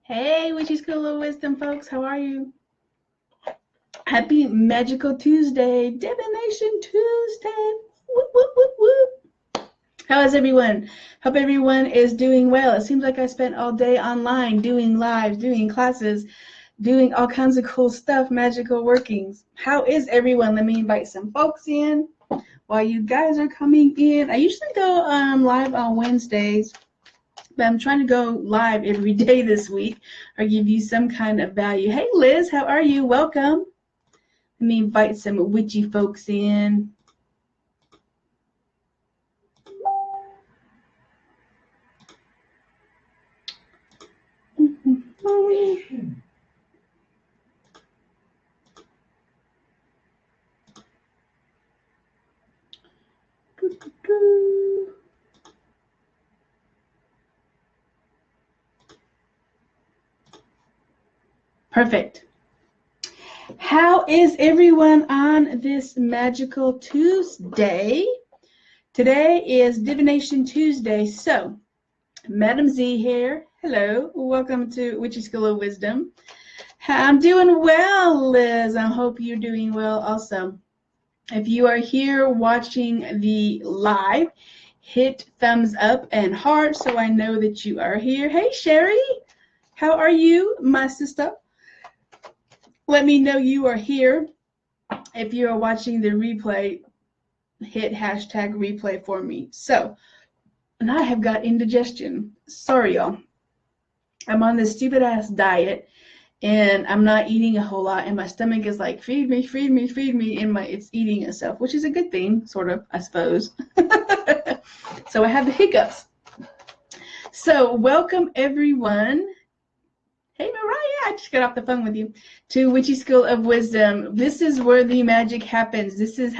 Hey, Witchy School of Wisdom, folks. How are you? Happy Magical Tuesday, Divination Tuesday. Whoop, whoop, whoop, whoop. How is everyone? Hope everyone is doing well. It seems like I spent all day online doing lives, doing classes, doing all kinds of cool stuff, magical workings. How is everyone? Let me invite some folks in while you guys are coming in. I usually go live on Wednesdays, but I'm trying to go live every day this week or give you some kind of value. Hey, Liz, how are you? Welcome. Let me invite some witchy folks in. Perfect. How is everyone on this magical Tuesday? Today is Divination Tuesday. So, Madam Z here. Hello. Welcome to Witchy School of Wisdom. I'm doing well, Liz. I hope you're doing well also. If you are here watching the live, hit thumbs up and heart so I know that you are here. Hey, Sherry. How are you, my sister? Let me know you are here. If you are watching the replay, hit hashtag replay for me. So, and I have got indigestion. Sorry, y'all. I'm on this stupid ass diet and I'm not eating a whole lot and my stomach is like, feed me, feed me, feed me, and it's eating itself, which is a good thing, sort of, I suppose. So I have the hiccups. So welcome everyone. Hey, Mariah, I just got off the phone with you, to Witchy School of Wisdom. This is where the magic happens. This is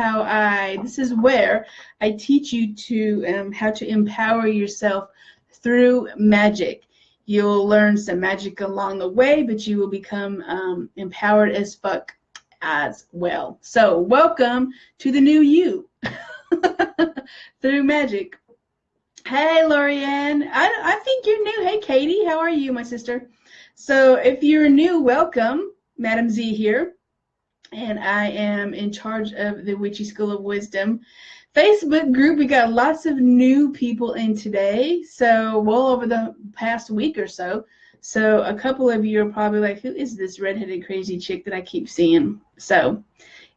where I teach you to how to empower yourself through magic. You'll learn some magic along the way, but you will become empowered as fuck as well. So welcome to the new you through magic. Hey, Lorianne. I think you're new. Hey, Katie. How are you, my sister? So if you're new, welcome. Madam Z here. And I am in charge of the Witchy School of Wisdom Facebook group. We got lots of new people in today. So well over the past week or so. So a couple of you are probably like, who is this redheaded crazy chick that I keep seeing? So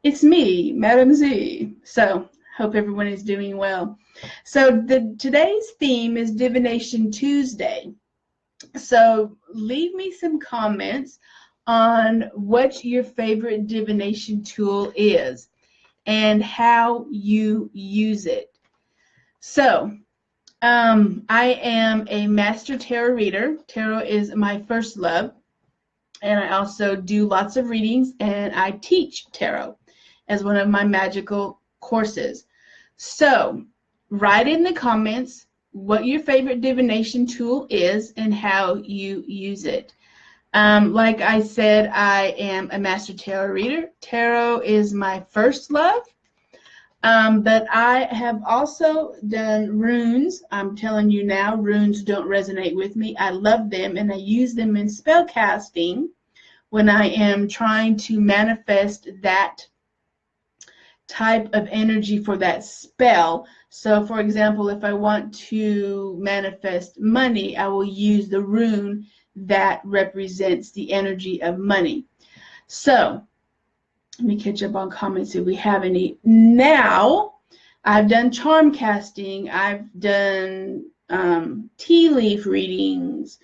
it's me, Madam Z. So hope everyone is doing well. So today's theme is Divination Tuesday. So leave me some comments on what your favorite divination tool is and how you use it. So I am a master tarot reader. Tarot is my first love. And I also do lots of readings and I teach tarot as one of my magical courses. So write in the comments what your favorite divination tool is and how you use it. Like I said, I am a master tarot reader. Tarot is my first love, but I have also done runes. I'm telling you now, runes don't resonate with me. I love them and I use them in spell casting when I am trying to manifest that type of energy for that spell. So for example, if I want to manifest money, I will use the rune that represents the energy of money. So let me catch up on comments if we have any. Now, I've done charm casting. I've done tea leaf readings.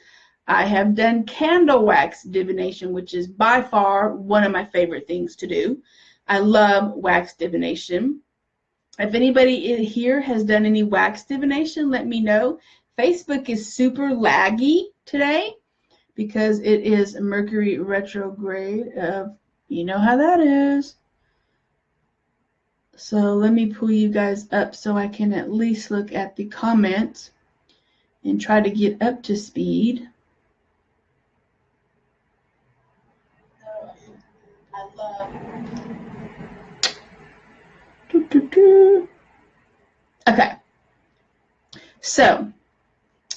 I have done candle wax divination, which is by far one of my favorite things to do. I love wax divination. If anybody here has done any wax divination, let me know. Facebook is super laggy today because it is Mercury retrograde. You know how that is. So let me pull you guys up so I can at least look at the comments and try to get up to speed. I love. Okay. So,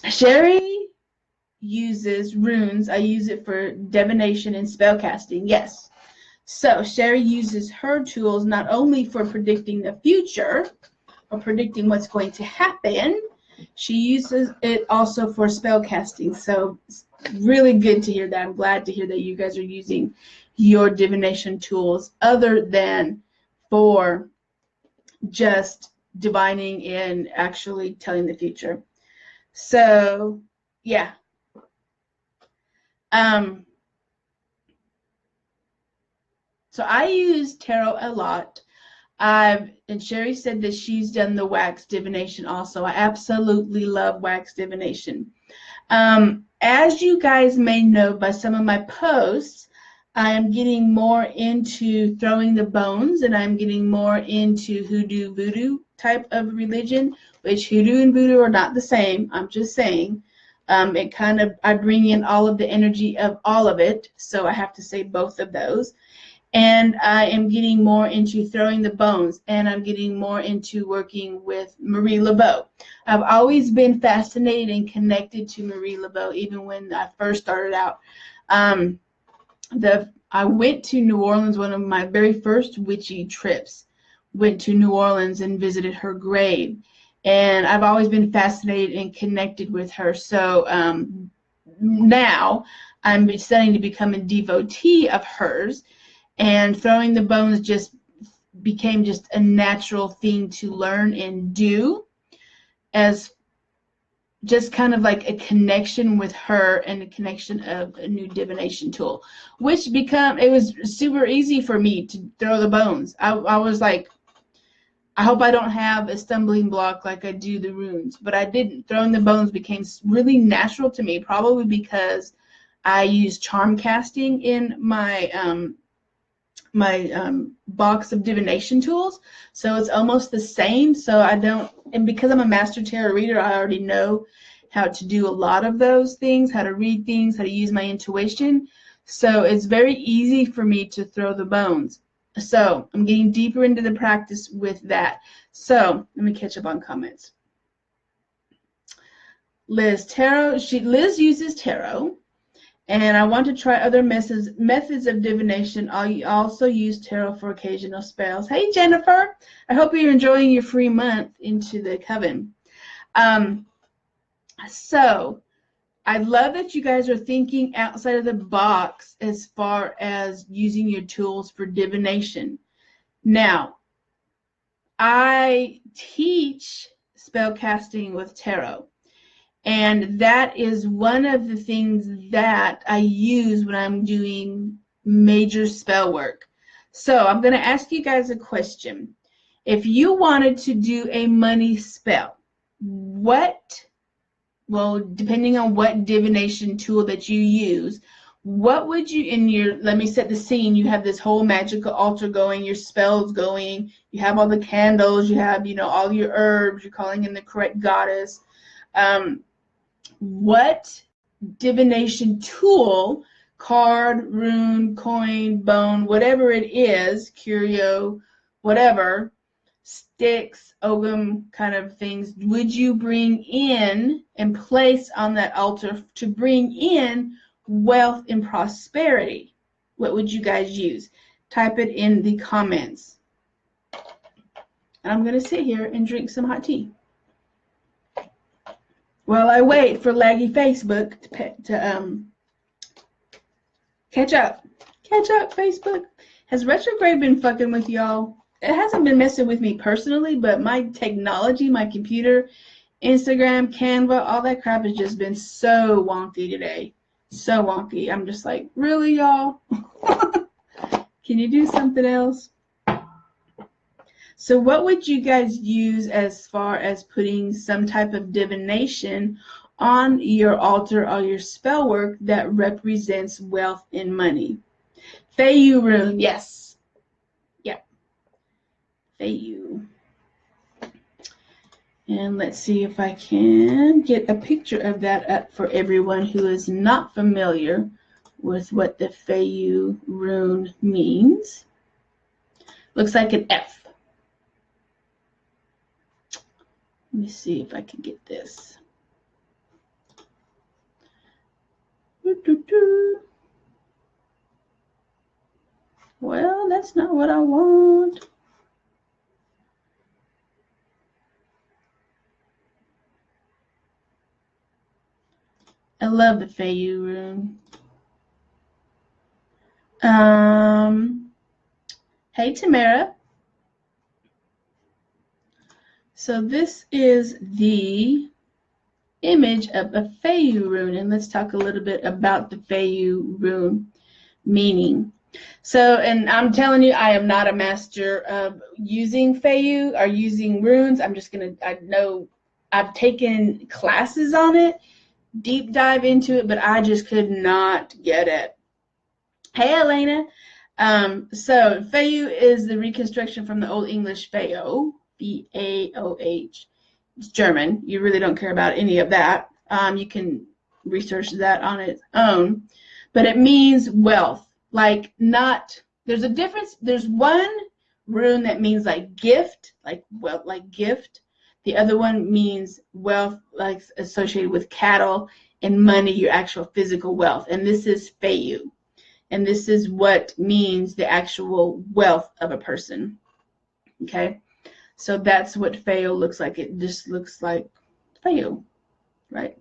Sherry, uses runes. I use it for divination and spell casting. Yes. So Sherry uses her tools not only for predicting the future or predicting what's going to happen, she uses it also for spell casting. So it's really good to hear that. I'm glad to hear that you guys are using your divination tools other than for just divining and actually telling the future. So yeah. So I use tarot a lot. And Sherry said that she's done the wax divination also. I absolutely love wax divination. As you guys may know by some of my posts, I am getting more into throwing the bones, and I'm getting more into hoodoo voodoo type of religion, which hoodoo and voodoo are not the same. I'm just saying. I bring in all of the energy of all of it, so I have to say both of those. And I am getting more into throwing the bones, and I'm getting more into working with Marie Laveau. I've always been fascinated and connected to Marie Laveau, even when I first started out. I went to New Orleans, one of my very first witchy trips. Went to New Orleans and visited her grave. And I've always been fascinated and connected with her. So now I'm starting to become a devotee of hers. And throwing the bones just became just a natural thing to learn and do, as just kind of like a connection with her and a connection of a new divination tool, which it was super easy for me to throw the bones. I was like, I hope I don't have a stumbling block like I do the runes, but I didn't. Throwing the bones became really natural to me, probably because I use charm casting in my box of divination tools, so it's almost the same. So and because I'm a master tarot reader, I already know how to do a lot of those things, how to read things, how to use my intuition. So it's very easy for me to throw the bones. So I'm getting deeper into the practice with that. So let me catch up on comments. Liz uses tarot. And I want to try other methods of divination. I also use tarot for occasional spells. Hey, Jennifer. I hope you're enjoying your free month into the coven. So I love that you guys are thinking outside of the box as far as using your tools for divination. Now, I teach spell casting with tarot. And that is one of the things that I use when I'm doing major spell work. So I'm going to ask you guys a question. If you wanted to do a money spell, depending on what divination tool that you use, what would you, let me set the scene, you have this whole magical altar going, your spells going, you have all the candles, you have, all your herbs, you're calling in the correct goddess. What divination tool, card, rune, coin, bone, whatever it is, curio, whatever, sticks, ogham kind of things, would you bring in and place on that altar to bring in wealth and prosperity? What would you guys use? Type it in the comments. And I'm going to sit here and drink some hot tea while I wait for laggy Facebook to catch up. Catch up, Facebook. Has retrograde been fucking with y'all? It hasn't been messing with me personally, but my technology, my computer, Instagram, Canva, all that crap has just been so wonky today. So wonky. I'm just like, really, y'all? Can you do something else? So what would you guys use as far as putting some type of divination on your altar or your spell work that represents wealth and money? Fei Yue Rune, yes. Yep. Fei Yue. And let's see if I can get a picture of that up for everyone who is not familiar with what the Fei Yue Rune means. Looks like an F. Let me see if I can get this. Well, that's not what I want. I love the Fei Yue Rune. Hey, Tamara. So this is the image of a Fei Yue Rune, and let's talk a little bit about the Fei Yue Rune meaning. So, and I'm telling you, I am not a master of using Fei Yue or using runes. I'm just going to, I know I've taken classes on it, deep dive into it, but I just could not get it. Hey, Elena. So Fei Yue is the reconstruction from the Old English Feo, Faoh. It's German. You really don't care about any of that. You can research that on its own, but it means wealth. Like not, there's a difference. There's one rune that means like gift, like wealth, like gift. The other one means wealth, like associated with cattle and money, your actual physical wealth. And this is Fei Yue. And this is what means the actual wealth of a person. Okay? So that's what Fei Yue looks like. It just looks like Fei Yue, right?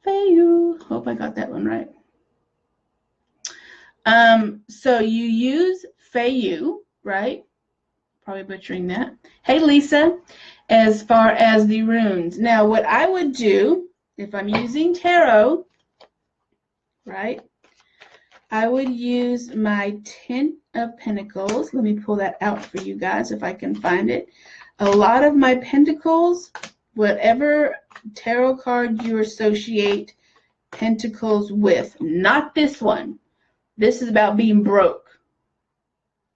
Fei Yue. Hope I got that one right. So you use Fei Yue, right? Probably butchering that. Hey, Lisa, as far as the runes. Now, what I would do if I'm using tarot, right, I would use my 10 of Pentacles. Let me pull that out for you guys if I can find it. A lot of my Pentacles, whatever tarot card you associate Pentacles with, not this one. This is about being broke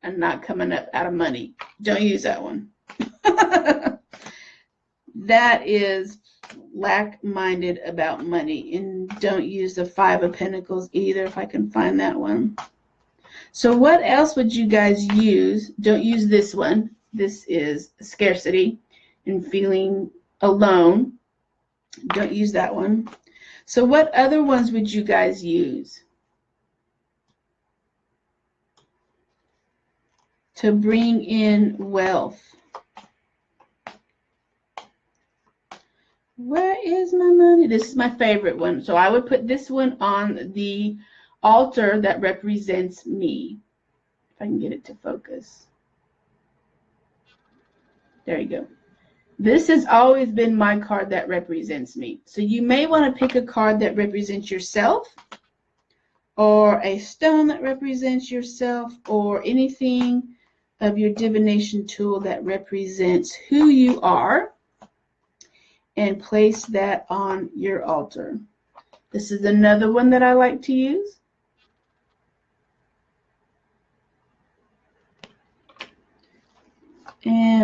and not coming up out of money. Don't use that one. That is lack-minded about money. And don't use the 5 of Pentacles either if I can find that one. So what else would you guys use? Don't use this one. This is scarcity and feeling alone. Don't use that one. So what other ones would you guys use to bring in wealth? Where is my money? This is my favorite one. So I would put this one on the altar that represents me. If I can get it to focus. There you go. This has always been my card that represents me. So you may want to pick a card that represents yourself, or a stone that represents yourself, or anything of your divination tool that represents who you are, and place that on your altar. This is another one that I like to use.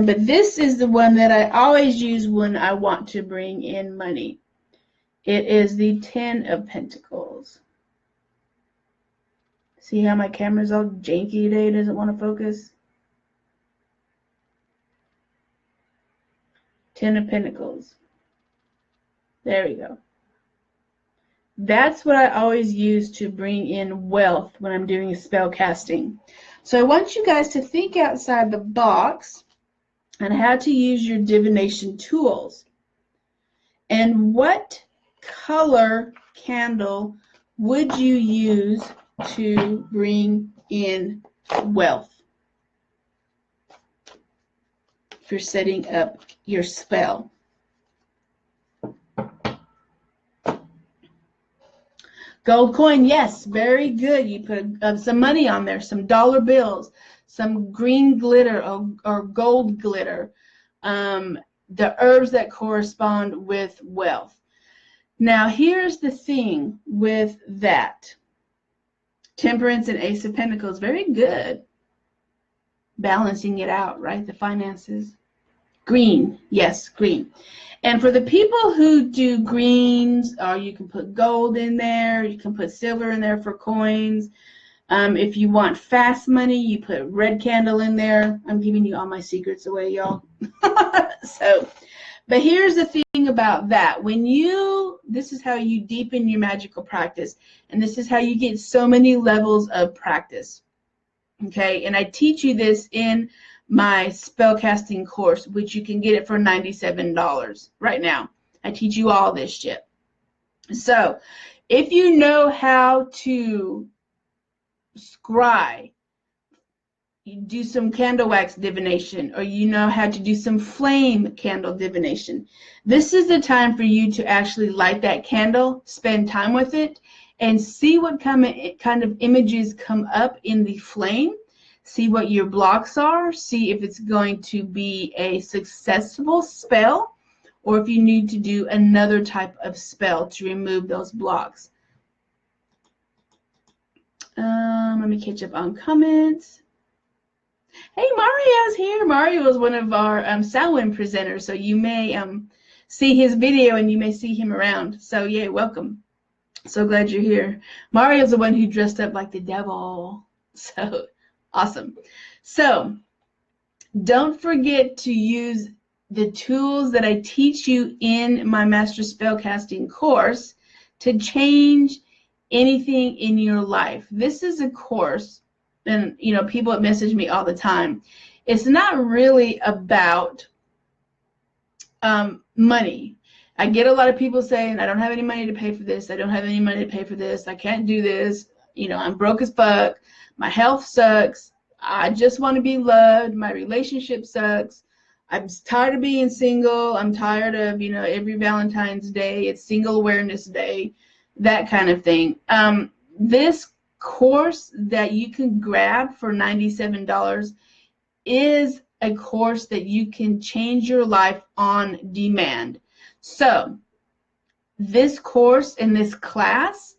But this is the one that I always use when I want to bring in money. It is the 10 of Pentacles. See how my camera's all janky today? It doesn't want to focus. 10 of Pentacles. There we go. That's what I always use to bring in wealth when I'm doing spell casting. So I want you guys to think outside the box on how to use your divination tools. And what color candle would you use to bring in wealth if you're setting up your spell? Gold coin, yes, very good. You put some money on there, some dollar bills, some green glitter or gold glitter, the herbs that correspond with wealth. Now, here's the thing with that. Temperance and Ace of Pentacles, very good. Balancing it out, right? The finances. Green, yes, green. And for the people who do greens, you can put gold in there. You can put silver in there for coins. If you want fast money, you put red candle in there. I'm giving you all my secrets away, y'all. But here's the thing about that. This is how you deepen your magical practice. And this is how you get so many levels of practice. Okay, and I teach you this in my spellcasting course, which you can get it for $97 right now. I teach you all this shit. So if you know how to scry, you do some candle wax divination, or you know how to do some flame candle divination, this is the time for you to actually light that candle, spend time with it, and see what kind of images come up in the flame. See what your blocks are. See if it's going to be a successful spell, or if you need to do another type of spell to remove those blocks. Let me catch up on comments. Hey, Mario's here. Mario is one of our Samhain presenters, so you may see his video and you may see him around. So, yeah, welcome. So glad you're here. Mario's the one who dressed up like the devil. So, awesome. So, don't forget to use the tools that I teach you in my Master Spellcasting course to change anything in your life. This is a course, and you know, people message me all the time. It's not really about money. I get a lot of people saying, I don't have any money to pay for this. I don't have any money to pay for this. I can't do this. You know, I'm broke as fuck. My health sucks. I just want to be loved. My relationship sucks. I'm tired of being single. I'm tired of, you know, every Valentine's Day, it's Single Awareness Day, that kind of thing. This course that you can grab for $97 is a course that you can change your life on demand. So this course and this class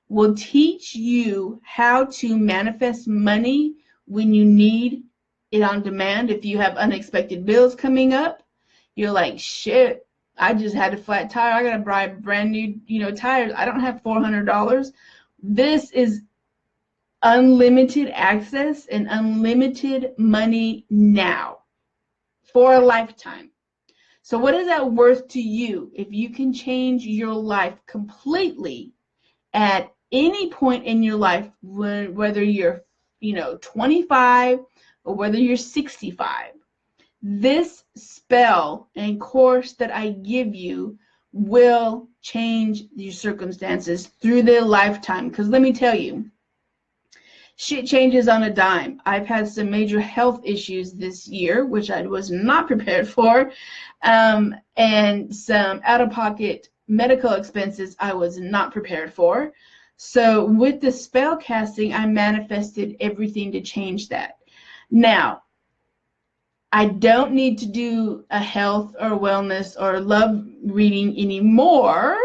will teach you how to manifest money when you need it on demand. If you have unexpected bills coming up, you're like, shit, I just had a flat tire. I got to buy brand new, you know, tires. I don't have $400. This is unlimited access and unlimited money now for a lifetime. So what is that worth to you if you can change your life completely at any point in your life, whether you're, you know, 25 or whether you're 65? This spell and course that I give you will change your circumstances through their lifetime. Because let me tell you, shit changes on a dime. I've had some major health issues this year, which I was not prepared for, and some out-of-pocket medical expenses I was not prepared for. So with the spell casting, I manifested everything to change that. Now, I don't need to do a health or wellness or love reading anymore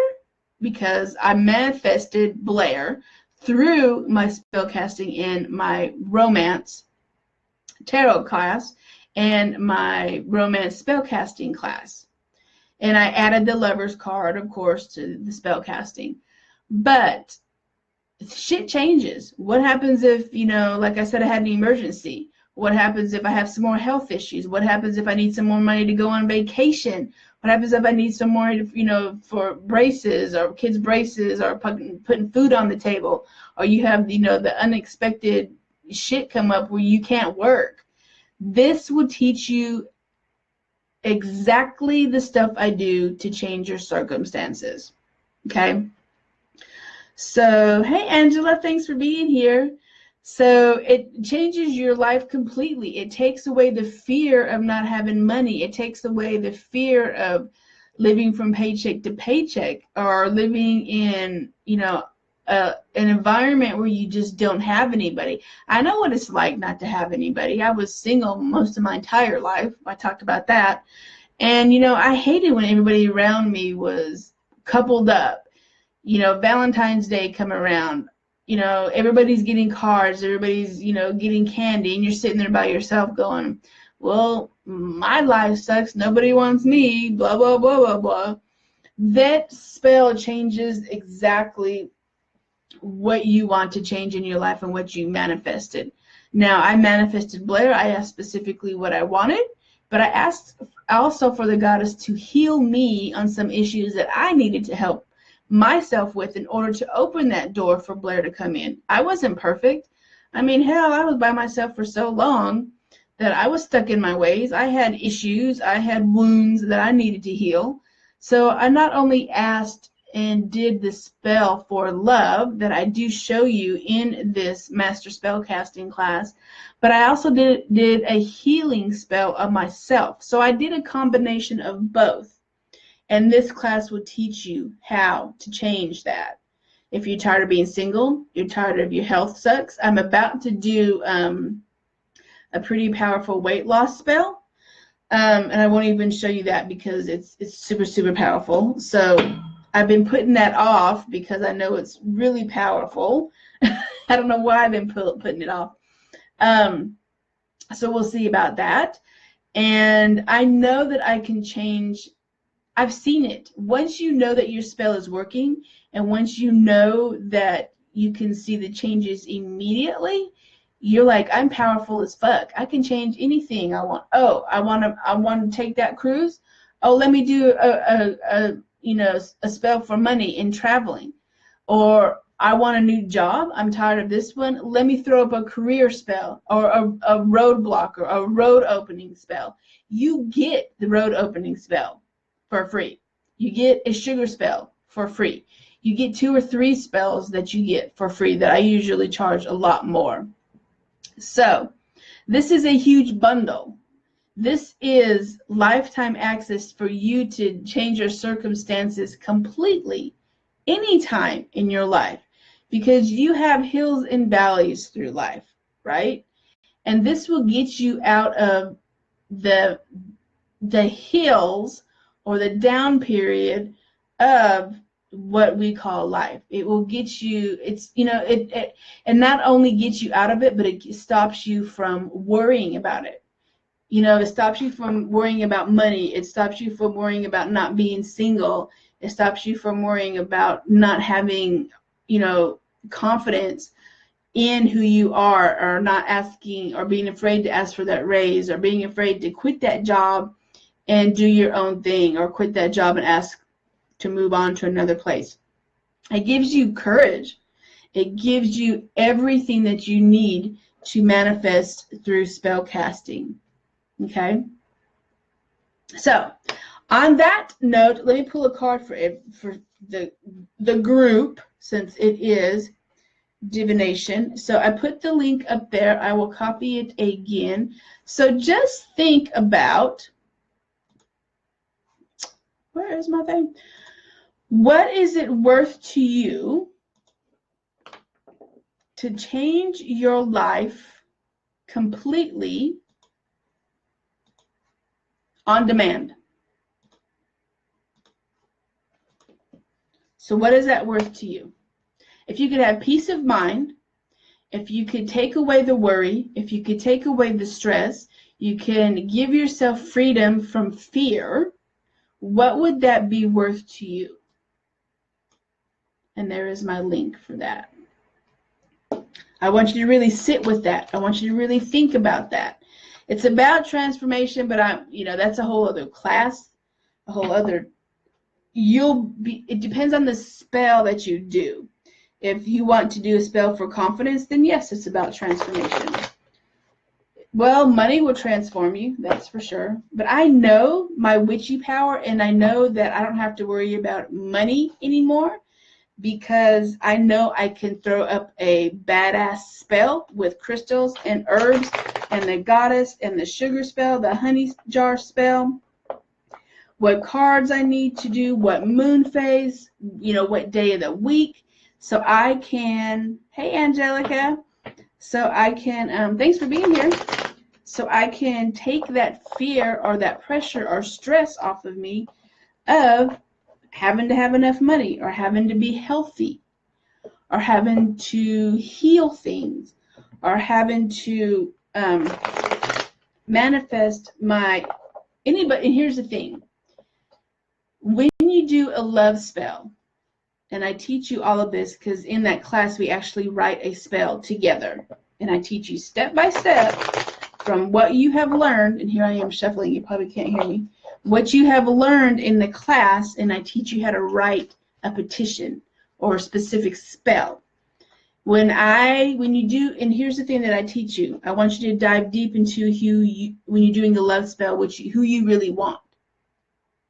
because I manifested Blair through my spellcasting in my romance tarot class and my romance spellcasting class. And I added the lover's card, of course, to the spellcasting. But shit changes. What happens if, you know, like I said, I had an emergency? What happens if I have some more health issues? What happens if I need some more money to go on vacation? What happens if I need some more, you know, for braces or kids' braces or putting food on the table? Or you have, you know, the unexpected shit come up where you can't work. This will teach you exactly the stuff I do to change your circumstances. Okay? So, hey, Angela, thanks for being here. So it changes your life completely. It takes away the fear of not having money. It takes away the fear of living from paycheck to paycheck or living in, you know, an environment where you just don't have anybody. I know what it's like not to have anybody. I was single most of my entire life. I talked about that. And, you know, I hated when everybody around me was coupled up. You know, Valentine's Day come around. You know, everybody's getting cards, everybody's, you know, getting candy, and you're sitting there by yourself going, well, my life sucks, nobody wants me, blah, blah, blah, blah, blah. That spell changes exactly what you want to change in your life and what you manifested. Now, I manifested Blair. I asked specifically what I wanted, But I asked also for the goddess to heal me on some issues that I needed to help myself with in order to open that door for Blair to come in. I wasn't perfect. I mean, hell, I was by myself for so long that I was stuck in my ways. I had issues. I had wounds that I needed to heal. So I not only asked and did the spell for love that I do show you in this master spell casting class, but I also did a healing spell of myself. So I did a combination of both. And this class will teach you how to change that. If you're tired of being single, you're tired of your health sucks, I'm about to do a pretty powerful weight loss spell. And I won't even show you that because it's super, super powerful. So I've been putting that off because I know it's really powerful. I don't know why I've been putting it off. So we'll see about that. And I know that I can change. I've seen it. Once you know that your spell is working, and once you know that you can see the changes immediately, you're like, I'm powerful as fuck. I can change anything I want. Oh, I want to take that cruise. Oh, let me do a spell for money in traveling. Or I want a new job. I'm tired of this one. Let me throw up a career spell or a roadblock or a road opening spell. You get the road opening spell for free. You get a sugar spell for free. You get 2 or 3 spells that you get for free that I usually charge a lot more. So this is a huge bundle. This is lifetime access for you to change your circumstances completely anytime in your life, because you have hills and valleys through life, right? And this will get you out of the hills or the down period of what we call life. It will get you, and not only get you out of it, but it stops you from worrying about it. It stops you from worrying about money. It stops you from worrying about not being single. It stops you from worrying about not having, confidence in who you are, or not asking, or being afraid to ask for that raise, or being afraid to quit that job and do your own thing, or quit that job and ask to move on to another place. It gives you courage. It gives you everything that you need to manifest through spell casting. Okay? So, on that note, let me pull a card for the group, since it is divination. So I put the link up there. I will copy it again. So just think about, where is my thing? What is it worth to you to change your life completely on demand? So what is that worth to you? If you could have peace of mind, if you could take away the worry, if you could take away the stress, you can give yourself freedom from fear, what would that be worth to you? And there is my link for that. I want you to really sit with that. I want you to really think about that. It's about transformation, but that's a whole other class, a whole other, it depends on the spell that you do. If you want to do a spell for confidence, then yes, it's about transformation. Well, money will transform you, that's for sure. But I know my witchy power, and I know that I don't have to worry about money anymore, because I know I can throw up a badass spell with crystals and herbs and the goddess and the sugar spell, the honey jar spell, what cards I need to do, what moon phase, what day of the week. So I can, hey Angelica, so I can, thanks for being here. So I can take that fear or that pressure or stress off of me of having to have enough money, or having to be healthy, or having to heal things, or having to manifest anybody. And here's the thing. When you do a love spell, and I teach you all of this because in that class we actually write a spell together, and I teach you step by step from what you have learned, and here I am shuffling, you probably can't hear me, what you have learned in the class, and I teach you how to write a petition or a specific spell. When you do, and here's the thing that I teach you, I want you to dive deep into when you're doing the love spell, who you really want.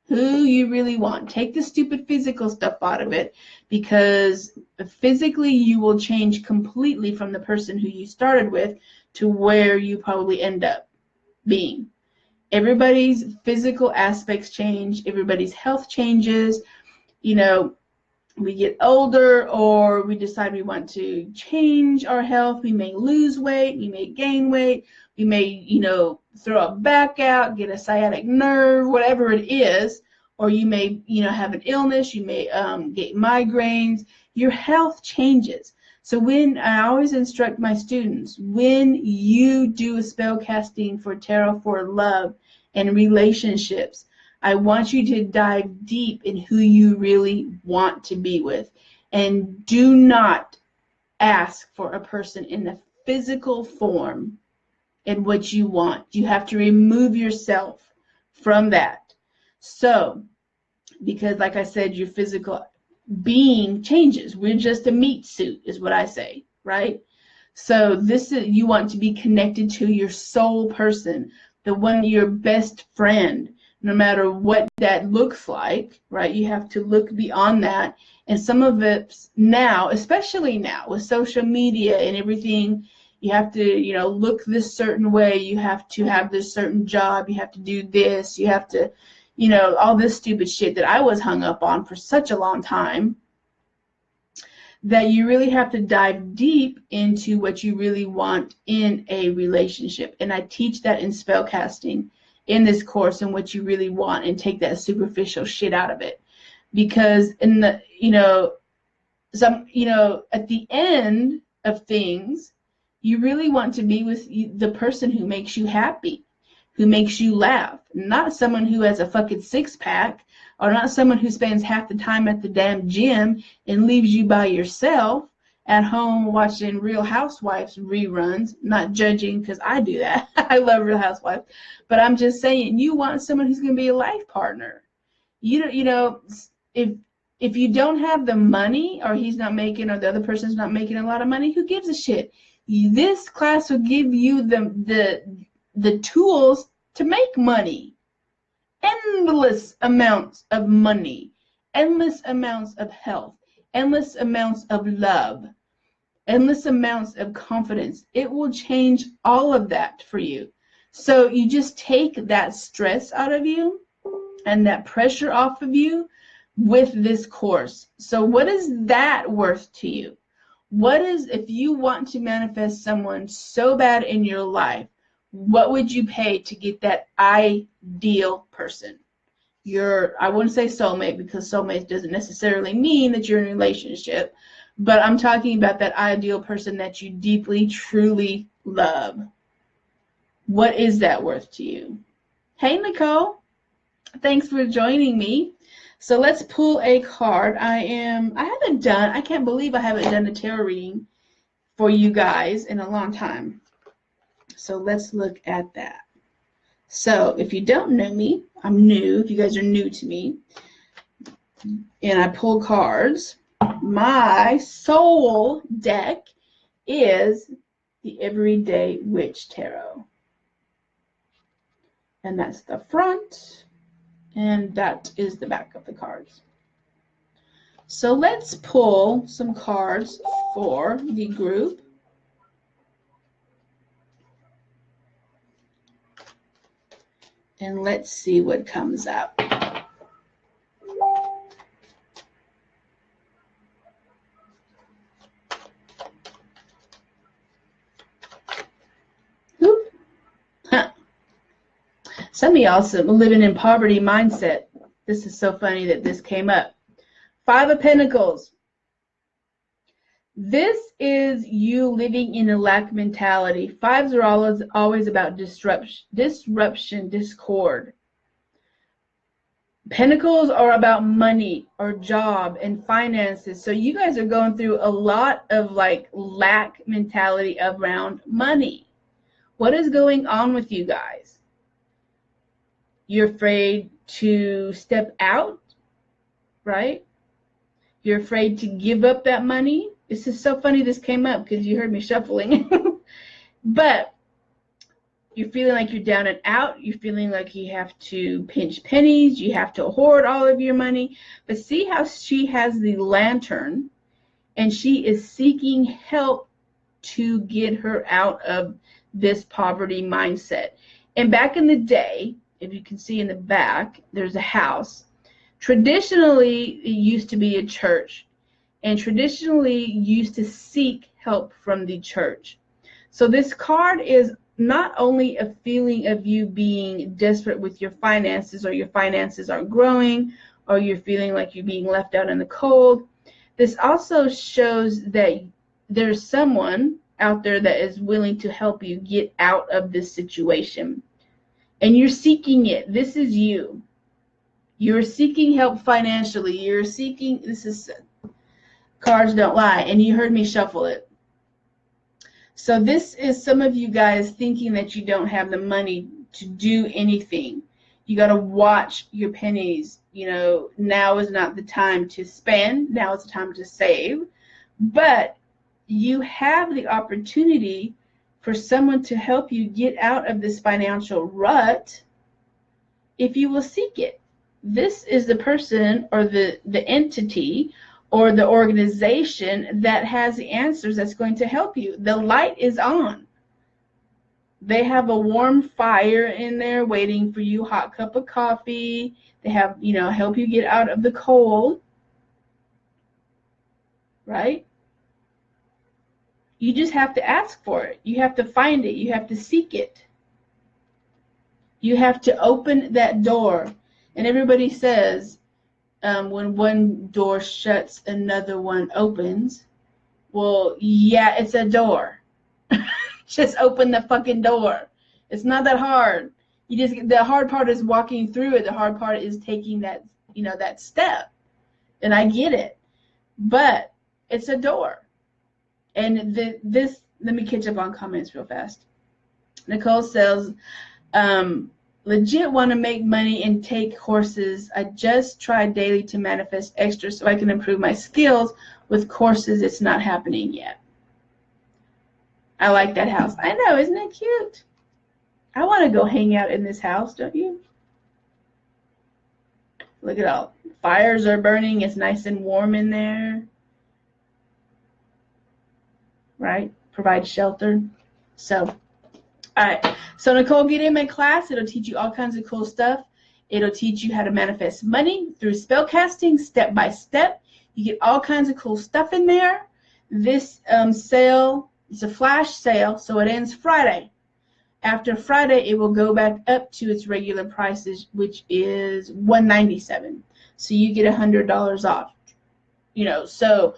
Who you really want. Take the stupid physical stuff out of it, because physically you will change completely from the person who you started with to where you probably end up being. Everybody's physical aspects change. Everybody's health changes. You know, we get older, or we decide we want to change our health. We may lose weight. We may gain weight. We may, you know, throw a back out, get a sciatic nerve, whatever it is. Or you may, you know, have an illness. You may get migraines. Your health changes. So when I always instruct my students, when you do a spell casting for tarot for love and relationships, I want you to dive deep in who you really want to be with. And do not ask for a person in the physical form and what you want. You have to remove yourself from that. So, because like I said, your physical being changes. We're just a meat suit, is what I say, right? So you want to be connected to your soul person, the one, your best friend, no matter what that looks like, right? You have to look beyond that. And some of it now, especially now with social media and everything, you have to, you know, look this certain way. You have to have this certain job. You have to do this. You have to, you know, all this stupid shit that I was hung up on for such a long time, that you really have to dive deep into what you really want in a relationship. And I teach that in spell casting in this course, and what you really want, and take that superficial shit out of it. Because in the, you know, at the end of things, you really want to be with the person who makes you happy, who makes you laugh, not someone who has a fucking six-pack, or not someone who spends half the time at the damn gym and leaves you by yourself at home watching Real Housewives reruns. Not judging, because I do that. I love Real Housewives. But I'm just saying, you want someone who's going to be a life partner. You know, if you don't have the money, or he's not making, or the other person's not making a lot of money, who gives a shit? This class will give you the tools to make money. Endless amounts of money, endless amounts of health, endless amounts of love, endless amounts of confidence. It will change all of that for you. So you just take that stress out of you and that pressure off of you with this course. So what is that worth to you? What is, if you want to manifest someone so bad in your life, what would you pay to get that ideal person? I wouldn't say soulmate, because soulmate doesn't necessarily mean that you're in a relationship, but I'm talking about that ideal person that you deeply, truly love. What is that worth to you? Hey, Nicole. Thanks for joining me. So let's pull a card. I can't believe I haven't done a tarot reading for you guys in a long time. So let's look at that. So if you don't know me, I'm new. If you guys are new to me, and I pull cards, my soul deck is the Everyday Witch Tarot. And that's the front, and that is the back of the cards. So let's pull some cards for the group. And let's see what comes up. Huh. Some of y'all living in poverty mindset. This is so funny that this came up. Five of Pentacles. This is you living in a lack mentality. Fives are always about disruption, discord. Pentacles are about money or job and finances. So you guys are going through a lot of like lack mentality around money. What is going on with you guys? You're afraid to step out, right? You're afraid to give up that money. This is so funny this came up because you heard me shuffling. But you're feeling like you're down and out. You're feeling like you have to pinch pennies. You have to hoard all of your money. But see how she has the lantern, and she is seeking help to get her out of this poverty mindset. And back in the day, if you can see in the back, there's a house. Traditionally, it used to be a church, and traditionally used to seek help from the church. So this card is not only a feeling of you being desperate with your finances, or your finances aren't growing, or you're feeling like you're being left out in the cold. This also shows that there's someone out there that is willing to help you get out of this situation. And you're seeking it. This is you. You're seeking help financially. You're seeking, this is, cards don't lie, and you heard me shuffle it. So this is some of you guys thinking that you don't have the money to do anything. You got to watch your pennies. You know, now is not the time to spend. Now is the time to save. But you have the opportunity for someone to help you get out of this financial rut if you will seek it. This is the person or the entity or the organization that has the answers that's going to help you. The light is on. They have a warm fire in there waiting for you, hot cup of coffee. They have, you know, help you get out of the cold, right? You just have to ask for it. You have to find it. You have to seek it. You have to open that door. And everybody says, when one door shuts, another one opens. Well, yeah, it's a door. Just open the fucking door. It's not that hard. The hard part is walking through it. The hard part is taking that, you know, that step. And I get it. But it's a door. And let me catch up on comments real fast. Nicole says, legit want to make money and take courses. I just tried daily to manifest extra so I can improve my skills. With courses, it's not happening yet. I like that house. I know, isn't it cute? I want to go hang out in this house, don't you? Look at all. Fires are burning. It's nice and warm in there. Right? Provide shelter. So, all right. So, Nicole, get in my class. It'll teach you all kinds of cool stuff. It'll teach you how to manifest money through spell casting step by step. You get all kinds of cool stuff in there. This sale, it's a flash sale, so it ends Friday. After Friday, it will go back up to its regular prices, which is $197. So you get $100 off. You know, so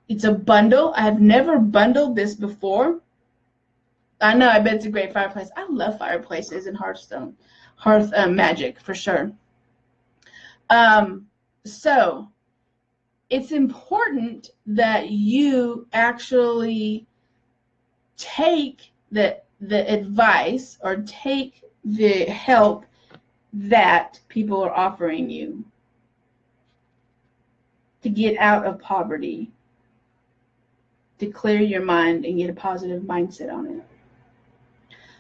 it's a bundle. I have never bundled this before. I know, I bet it's a great fireplace. I love fireplaces and hearth magic for sure. So it's important that you actually take the advice or take the help that people are offering you to get out of poverty, to clear your mind and get a positive mindset on it.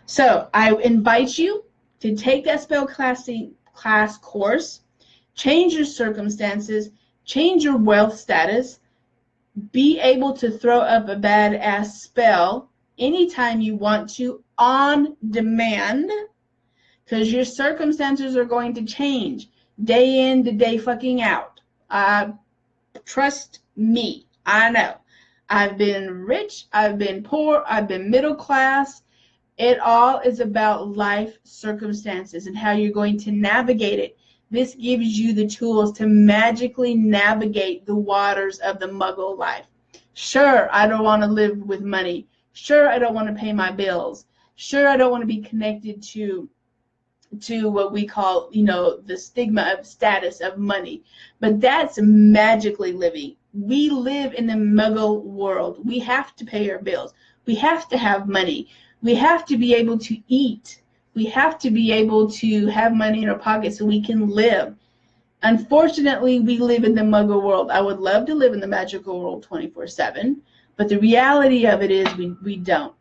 So I invite you to take that spell class course, change your circumstances, change your wealth status, be able to throw up a badass spell anytime you want to on demand, because your circumstances are going to change day in to day fucking out. Trust me, I know. I've been rich, I've been poor, I've been middle class. It all is about life circumstances and how you're going to navigate it. This gives you the tools to magically navigate the waters of the Muggle life. Sure, I don't want to live with money. Sure, I don't want to pay my bills. Sure, I don't want to be connected to what we call, you know, the stigma of status of money. But that's magically living. We live in the Muggle world. We have to pay our bills. We have to have money. We have to be able to eat. We have to be able to have money in our pocket so we can live. Unfortunately, we live in the muggle world. I would love to live in the magical world 24/7, but the reality of it is we don't.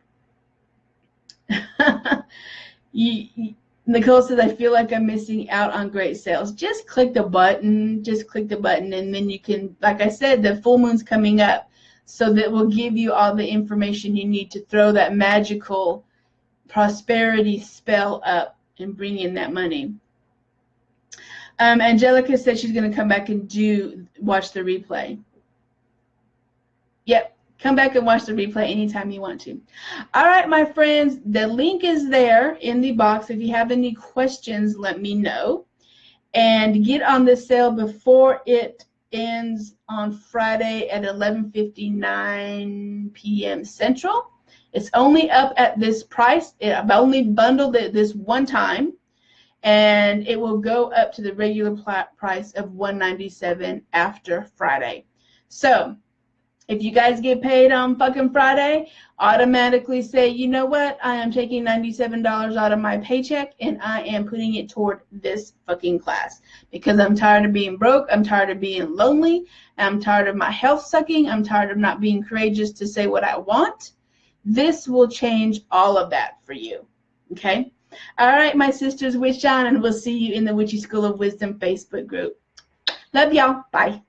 Nicole says, I feel like I'm missing out on great sales. Just click the button. Just click the button, and then you can, like I said, the full moon's coming up, so that will give you all the information you need to throw that magical prosperity spell up and bring in that money. Angelica said she's going to come back and watch the replay. Yep, come back and watch the replay anytime you want to. All right, my friends, the link is there in the box. If you have any questions, let me know. And get on the sale before it ends on Friday at 11:59 p.m. Central. It's only up at this price. I've only bundled it this one time. And it will go up to the regular price of $197 after Friday. So if you guys get paid on fucking Friday, automatically say, you know what? I am taking $97 out of my paycheck and I am putting it toward this fucking class, because I'm tired of being broke. I'm tired of being lonely. I'm tired of my health sucking. I'm tired of not being courageous to say what I want. This will change all of that for you. Okay? All right, my sisters, witch on, and we'll see you in the Witchy School of Wisdom Facebook group. Love y'all. Bye.